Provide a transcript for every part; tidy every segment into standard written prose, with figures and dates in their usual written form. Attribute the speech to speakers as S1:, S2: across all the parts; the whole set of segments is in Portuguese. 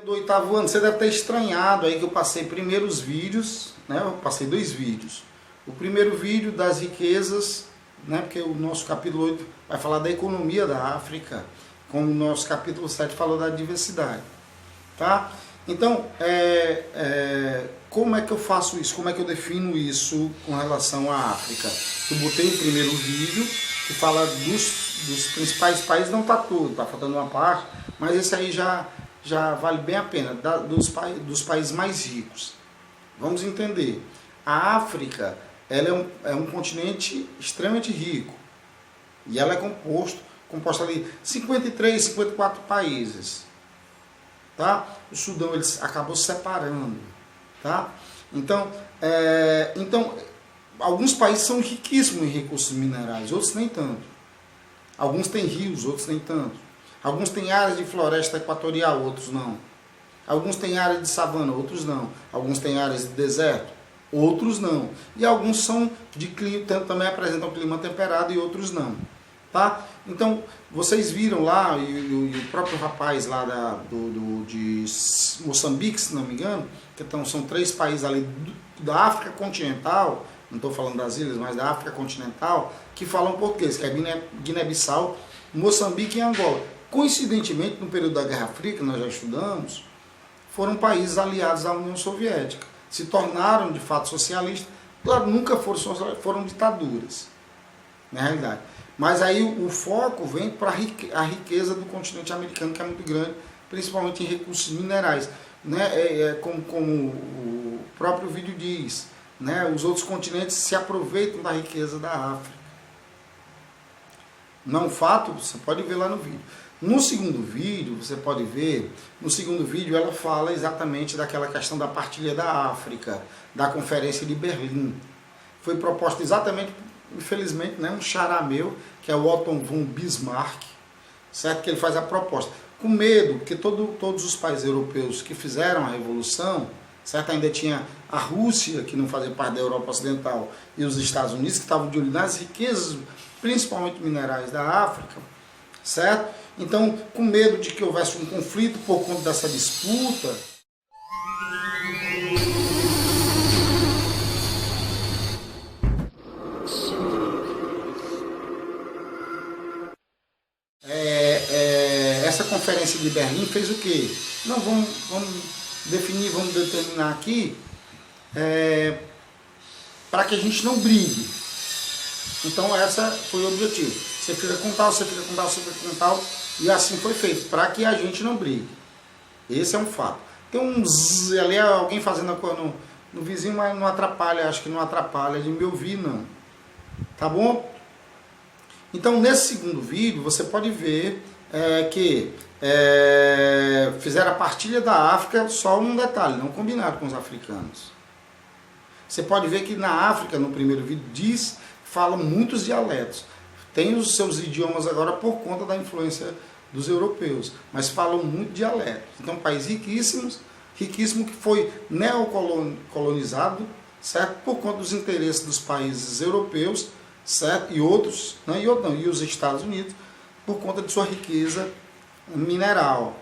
S1: Do oitavo ano, você deve ter estranhado aí que eu passei primeiro os vídeos, né? Eu passei 2 vídeos. O primeiro vídeo das riquezas, né? Porque o nosso capítulo 8 vai falar da economia da África, como o nosso capítulo 7 falou da diversidade, tá? Então, como é que eu faço isso? Como é que eu defino isso com relação à África? Eu botei o primeiro vídeo que fala dos principais países, não está tudo, está faltando uma parte, mas esse aí já vale bem a pena, dos países mais ricos. Vamos entender, a África ela é um continente extremamente rico, e ela é composta ali 53, 54 países. Tá? O Sudão ele acabou separando. Tá? Então, alguns países são riquíssimos em recursos minerais, outros nem tanto. Alguns têm rios, outros nem tanto. Alguns têm áreas de floresta equatorial, outros não. Alguns têm áreas de savana, outros não. Alguns têm áreas de deserto, outros não. E alguns são de clima, também apresentam clima temperado e outros não. Tá? Então, vocês viram lá, e o próprio rapaz lá de Moçambique, se não me engano, que são 3 países ali da África continental, não estou falando das ilhas, mas da África continental, que falam português, que é Guiné-Bissau, Moçambique e Angola. Coincidentemente, no período da Guerra Fria, que nós já estudamos, foram países aliados à União Soviética. Se tornaram, de fato, socialistas. Claro, nunca foram ditaduras, na realidade. Mas aí o foco vem para a riqueza do continente americano, que é muito grande, principalmente em recursos minerais. Né? Como o próprio vídeo diz, né? Os outros continentes se aproveitam da riqueza da África. Não fato, você pode ver lá no vídeo. No segundo vídeo, você pode ver, no segundo vídeo ela fala exatamente daquela questão da partilha da África, da Conferência de Berlim. Foi proposta exatamente, infelizmente, né, um xará meu, que é o Otto von Bismarck, certo? Que ele faz a proposta. Com medo, porque todos os países europeus que fizeram a Revolução, certo? Ainda tinha a Rússia, que não fazia parte da Europa Ocidental, e os Estados Unidos, que estavam de olho nas riquezas, principalmente minerais da África, certo? Então, com medo de que houvesse um conflito por conta dessa disputa, essa conferência de Berlim fez o quê? Não, vamos determinar aqui para que a gente não brigue. Então essa foi o objetivo. Você fica com tal, você fica com tal, você fica com tal, e assim foi feito, para que a gente não brigue. Esse é um fato. Tem ali alguém fazendo a coisa no vizinho, mas não atrapalha, acho que não atrapalha de me ouvir, não. Tá bom? Então nesse segundo vídeo você pode ver que fizeram a partilha da África só um detalhe, não combinaram com os africanos. Você pode ver que na África, no primeiro vídeo, fala muitos dialetos. Tem os seus idiomas agora por conta da influência dos europeus, mas falam muito dialeto. Então, um país riquíssimo que foi neocolonizado, certo? Por conta dos interesses dos países europeus, certo? E outros, né? E os Estados Unidos, por conta de sua riqueza mineral,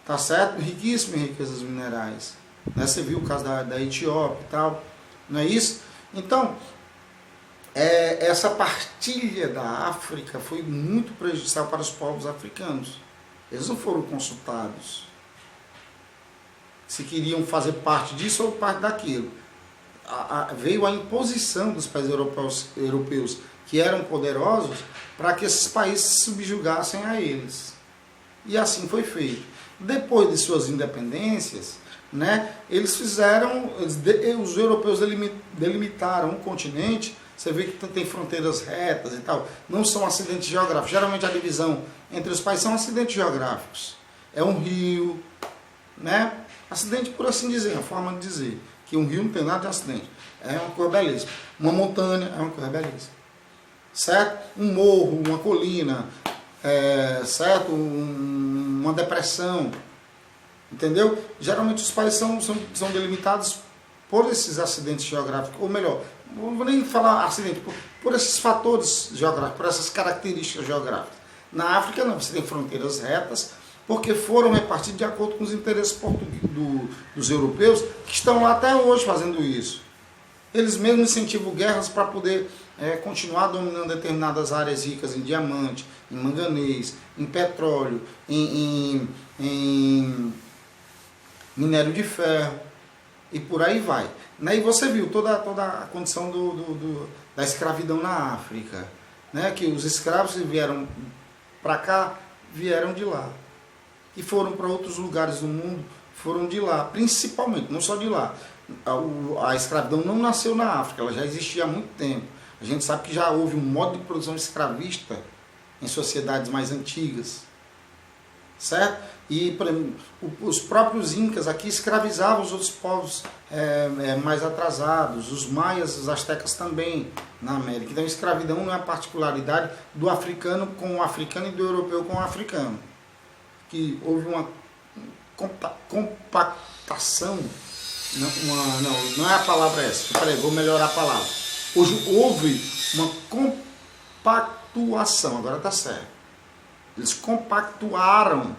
S1: tá certo? Riquíssimo em riquezas minerais. Né? Você viu o caso da Etiópia e tal, não é isso? Então, essa partilha da África foi muito prejudicial para os povos africanos. Eles não foram consultados se queriam fazer parte disso ou parte daquilo. Veio a imposição dos países europeus que eram poderosos para que esses países se subjugassem a eles. E assim foi feito. Depois de suas independências, né, os europeus delimitaram um continente. Você vê que tem fronteiras retas e tal. Não são acidentes geográficos. Geralmente a divisão entre os países são acidentes geográficos. É um rio, né? Acidente por assim dizer, a forma de dizer. Que um rio não tem nada de acidente. É uma coisa belíssima. Uma montanha é uma coisa belíssima. Certo? Um morro, uma colina, certo? Uma depressão. Entendeu? Geralmente os países são delimitados por esses acidentes geográficos. Ou melhor, não vou nem falar acidente, por esses fatores geográficos, por essas características geográficas. Na África não, você tem fronteiras retas, porque foram repartidos de acordo com os interesses dos europeus, que estão lá até hoje fazendo isso. Eles mesmos incentivam guerras para poder continuar dominando determinadas áreas ricas em diamante, em manganês, em petróleo, em minério de ferro, e por aí vai. E você viu toda a condição da escravidão na África, né? Que os escravos que vieram para cá, vieram de lá. E foram para outros lugares do mundo, foram de lá, principalmente, não só de lá. A escravidão não nasceu na África, ela já existia há muito tempo. A gente sabe que já houve um modo de produção escravista em sociedades mais antigas, certo? E por exemplo, os próprios incas aqui escravizavam os outros povos mais atrasados, os maias, os astecas também na América. Então a escravidão não é a particularidade do africano com o africano e do europeu com o africano. Que houve uma compactação, não é a palavra essa, peraí, vou melhorar a palavra. Hoje houve uma compactuação, agora está certo. Eles compactuaram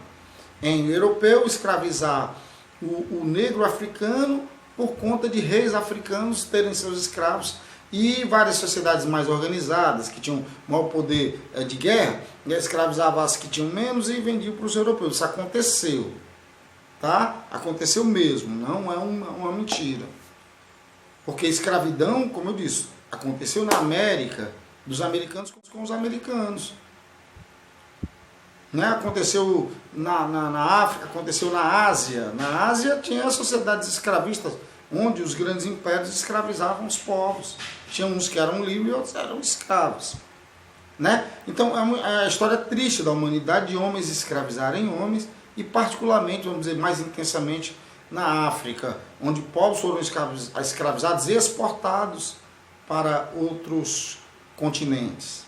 S1: em europeu escravizar o negro africano por conta de reis africanos terem seus escravos e várias sociedades mais organizadas que tinham maior poder de guerra, escravizavam as que tinham menos e vendiam para os europeus. Isso aconteceu, tá? Aconteceu mesmo, não é uma mentira. Porque a escravidão, como eu disse, aconteceu na América, dos americanos com os americanos. Né? Aconteceu na África, aconteceu na Ásia. Na Ásia tinha as sociedades escravistas, onde os grandes impérios escravizavam os povos. Tinha uns que eram livres e outros eram escravos. Né? Então é a história triste da humanidade de homens escravizarem homens, e particularmente, vamos dizer, mais intensamente na África, onde povos foram escravizados e exportados para outros continentes.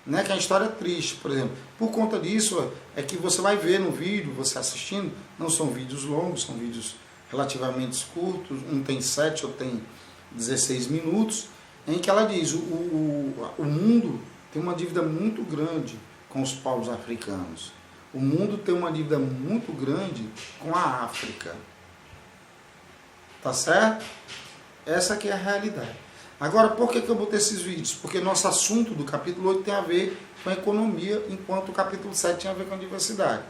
S1: Né? Que é uma história triste, por exemplo. Por conta disso é que você vai ver no vídeo, você assistindo, não são vídeos longos, são vídeos relativamente curtos, um tem 7, outro tem 16 minutos, em que ela diz, o mundo tem uma dívida muito grande com os povos africanos. O mundo tem uma dívida muito grande com a África. Tá certo? Essa aqui é a realidade. Agora, por que eu botei esses vídeos? Porque nosso assunto do capítulo 8 tem a ver com a economia, enquanto o capítulo 7 tinha a ver com a diversidade.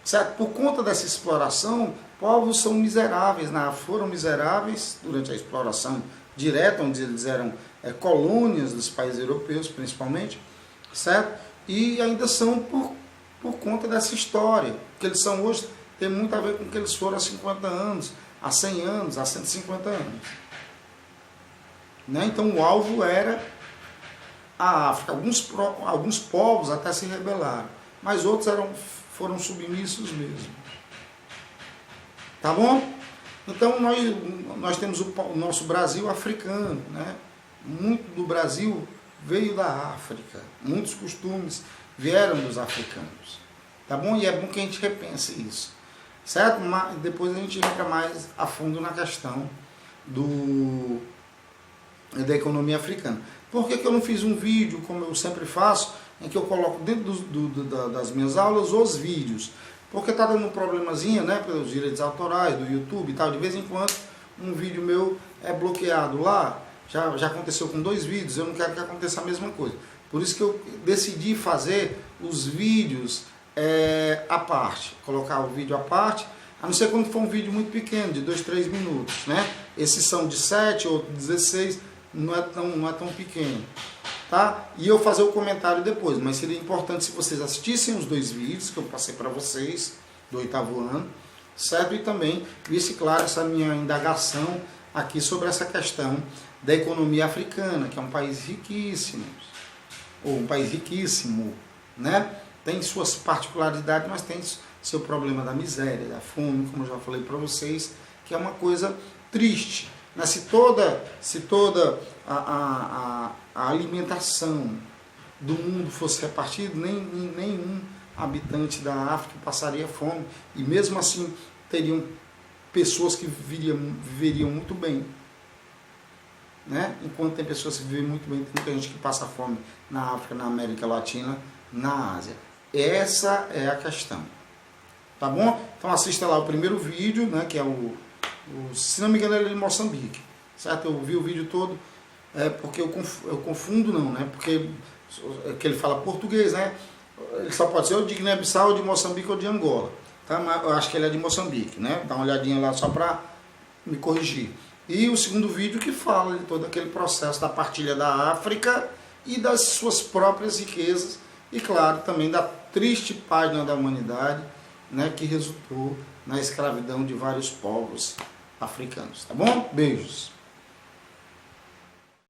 S1: Certo? Por conta dessa exploração, povos são miseráveis, foram miseráveis durante a exploração direta, onde eles eram colônias dos países europeus, principalmente, certo? E ainda são por conta dessa história. O que eles são hoje tem muito a ver com o que eles foram há 50 anos, há 100 anos, há 150 anos. Né? Então o alvo era a África. Alguns povos até se rebelaram, mas outros foram submissos mesmo. Tá bom? Então nós temos o nosso Brasil africano. Né? Muito do Brasil veio da África. Muitos costumes vieram dos africanos. Tá bom? E é bom que a gente repense isso. Certo? Mas depois a gente entra mais a fundo na questão da economia africana. Por que eu não fiz um vídeo, como eu sempre faço, em que eu coloco dentro das minhas aulas os vídeos? Porque está dando um problemazinho, né, pelos direitos autorais do YouTube e tal. De vez em quando um vídeo meu é bloqueado lá. Já aconteceu com 2 vídeos, eu não quero que aconteça a mesma coisa. Por isso que eu decidi fazer os vídeos à parte, colocar o vídeo à parte, a não ser quando for um vídeo muito pequeno, de 2, 3 minutos. Né? Esses são de 7, outros 16, não é tão pequeno. Tá? E eu fazer o comentário depois, mas seria importante se vocês assistissem os 2 vídeos que eu passei para vocês, do 8º ano, certo? E também visse, claro, essa minha indagação aqui sobre essa questão da economia africana, que é um país riquíssimo, ou um país riquíssimo, né? Tem suas particularidades, mas tem seu problema da miséria, da fome, como eu já falei para vocês, que é uma coisa triste. Né? Se toda a alimentação do mundo fosse repartida, nenhum habitante da África passaria fome, e mesmo assim teriam pessoas que viveriam muito bem. Né? Enquanto tem pessoas que vivem muito bem, tem muita gente que passa fome na África, na América Latina, na Ásia. Essa é a questão. tá bom? Então assista lá o primeiro vídeo, né, que é se não me engano ele é de Moçambique, certo? Eu vi o vídeo todo, porque eu confundo não, né, porque que ele fala português, né, ele só pode ser ou de Guiné-Bissau, ou de Moçambique ou de Angola, tá? Mas eu acho que ele é de Moçambique, né, dá uma olhadinha lá só para me corrigir. E o segundo vídeo que fala de todo aquele processo da partilha da África e das suas próprias riquezas e, claro, também da triste página da humanidade, né, que resultou na escravidão de vários povos africanos. Tá bom? Beijos.